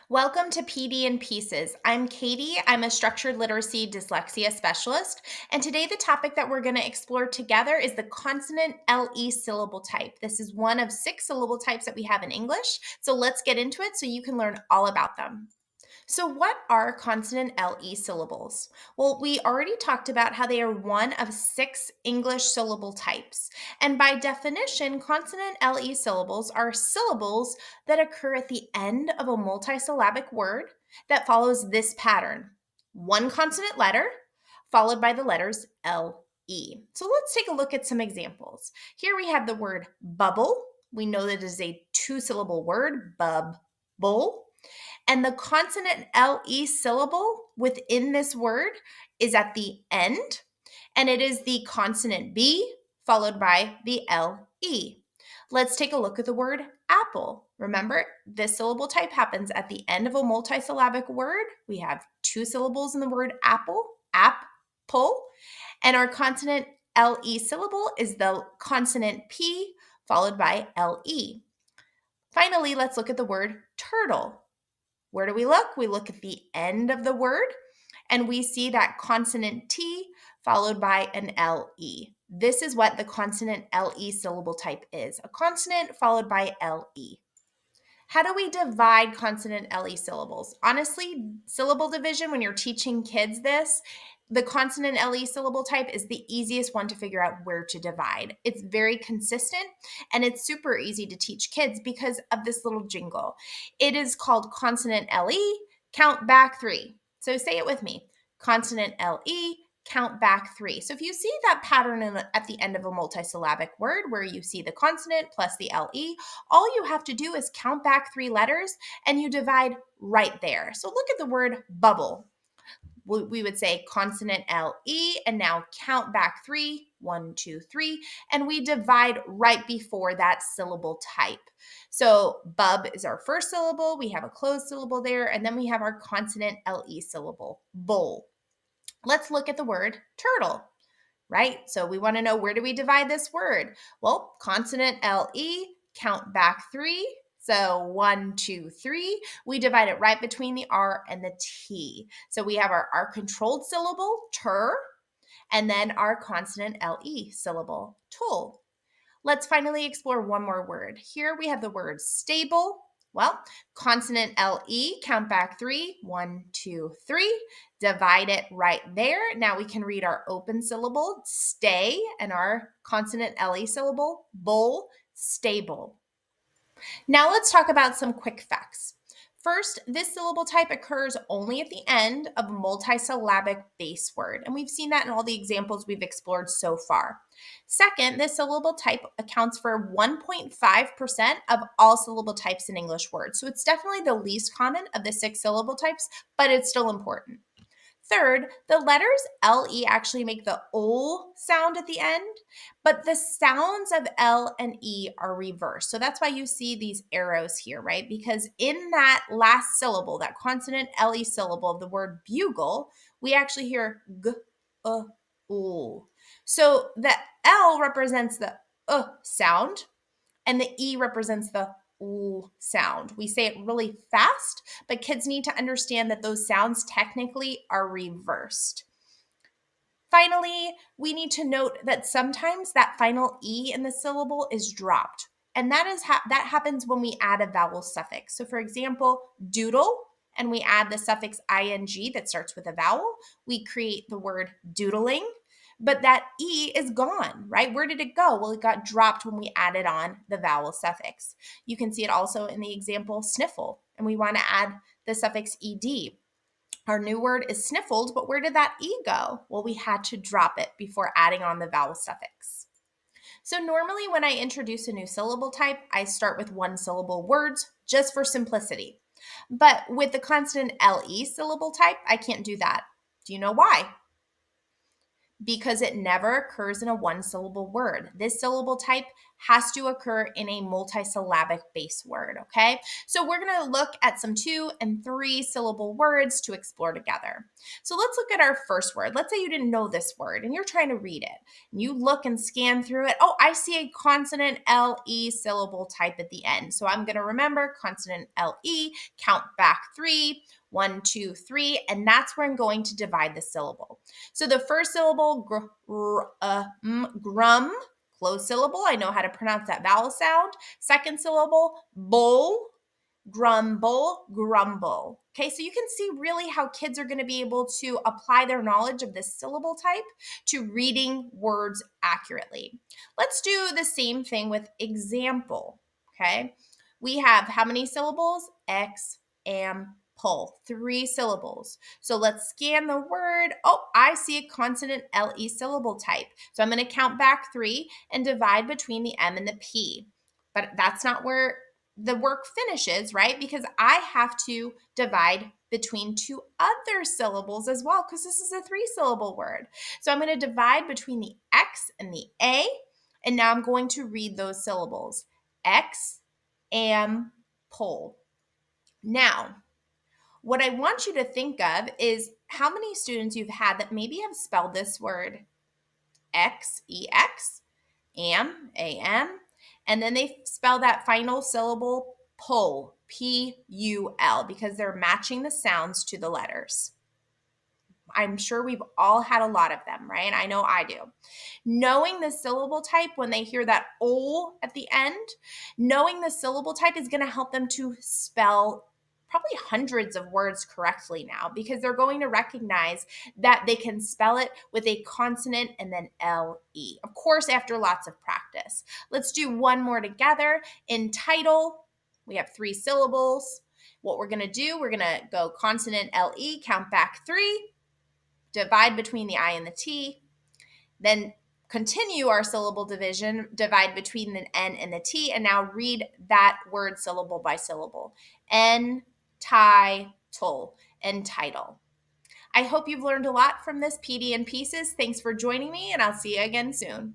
Welcome to PD in Pieces. I'm Katie. I'm a structured literacy dyslexia specialist. And today, the topic that we're going to explore together is the consonant LE syllable type. This is one of 6 syllable types that we have in English. So let's get into it so you can learn all about them. So, what are consonant LE syllables? Well, we already talked about how they are one of 6 English syllable types. And by definition, consonant LE syllables are syllables that occur at the end of a multi-syllabic word that follows this pattern: one consonant letter followed by the letters LE. So, let's take a look at some examples. Here we have the word bubble. We know that it is a 2-syllable word, bubble. And the consonant LE syllable within this word is at the end, and it is the consonant B followed by the LE. Let's take a look at the word apple. Remember, this syllable type happens at the end of a multisyllabic word. We have 2 syllables in the word apple, apple, and our consonant LE syllable is the consonant P followed by LE. Finally, let's look at the word turtle. Where do we look? We look at the end of the word and we see that consonant T followed by an LE. This is what the consonant LE syllable type is, a consonant followed by LE. How do we divide consonant LE syllables? Honestly, syllable division, when you're teaching kids this, the consonant LE syllable type is the easiest one to figure out where to divide. It's very consistent and it's super easy to teach kids because of this little jingle. It is called consonant LE, count back 3. So say it with me. Consonant LE, count back 3. So if you see that pattern at the end of a multisyllabic word where you see the consonant plus the LE, all you have to do is count back 3 letters and you divide right there. So look at the word bubble. We would say consonant LE and now count back 3, 1, 2, 3, and we divide right before that syllable type. So bub is our first syllable, we have a closed syllable there, and then we have our consonant LE syllable, bowl. Let's look at the word turtle, right? So we want to know, where do we divide this word? Well, consonant LE, count back 3. So 1, 2, 3. We divide it right between the R and the T. So we have our controlled syllable, tur, and then our consonant LE syllable, tool. Let's finally explore one more word. Here we have the word stable. Well, consonant LE, count back 3, 1, 2, 3. Divide it right there. Now we can read our open syllable, stay, and our consonant LE syllable, bowl, stable. Now let's talk about some quick facts. First, this syllable type occurs only at the end of a multisyllabic base word, and we've seen that in all the examples we've explored so far. Second, this syllable type accounts for 1.5% of all syllable types in English words, so it's definitely the least common of the 6 syllable types, but it's still important. Third, the letters LE actually make the O sound at the end, but the sounds of L and E are reversed. So that's why you see these arrows here, right? Because in that last syllable, that consonant LE syllable of the word bugle, we actually hear G, O. So the L represents the sound, and the E represents the ooh sound. We say it really fast, but kids need to understand that those sounds technically are reversed. Finally, we need to note that sometimes that final E in the syllable is dropped. And that happens when we add a vowel suffix. So for example, doodle, and we add the suffix ing that starts with a vowel, we create the word doodling. But that E is gone, right? Where did it go? Well, it got dropped when we added on the vowel suffix. You can see it also in the example sniffle, and we want to add the suffix ed. Our new word is sniffled, but where did that E go? Well, we had to drop it before adding on the vowel suffix. So normally when I introduce a new syllable type, I start with 1-syllable words just for simplicity. But with the consonant LE syllable type, I can't do that. Do you know why? Because it never occurs in a 1-syllable word. This syllable type has to occur in a multi-syllabic base word, okay? So we're going to look at some 2 and 3 syllable words to explore together. So let's look at our first word. Let's say you didn't know this word and you're trying to read it. And you look and scan through it. Oh, I see a consonant LE syllable type at the end. So I'm going to remember consonant LE, count back 3, 1, 2, 3, and that's where I'm going to divide the syllable. So the first syllable, grum, closed syllable. I know how to pronounce that vowel sound. Second syllable, bowl, grumble, grumble. Okay, so you can see really how kids are going to be able to apply their knowledge of this syllable type to reading words accurately. Let's do the same thing with example. Okay, we have how many syllables? X, am, pull, 3 syllables. So let's scan the word. Oh, I see a consonant LE syllable type. So I'm going to count back 3 and divide between the M and the P. But that's not where the work finishes, right? Because I have to divide between 2 other syllables as well, because this is a 3-syllable word. So I'm going to divide between the X and the A, and now I'm going to read those syllables. X, am, pull. Now, what I want you to think of is how many students you've had that maybe have spelled this word X, E-X, am, A-M, and then they spell that final syllable pull, P-U-L, because they're matching the sounds to the letters. I'm sure we've all had a lot of them, right? I know I do. Knowing the syllable type when they hear that O at the end, knowing the syllable type is going to help them to spell probably hundreds of words correctly now, because they're going to recognize that they can spell it with a consonant and then L-E. Of course, after lots of practice. Let's do one more together. In title, we have 3 syllables. What we're going to do, we're going to go consonant L-E, count back 3, divide between the I and the T, then continue our syllable division, divide between the N and the T, and now read that word syllable by syllable. Entitle, entitle. I hope you've learned a lot from this PD in Pieces. Thanks for joining me, and I'll see you again soon.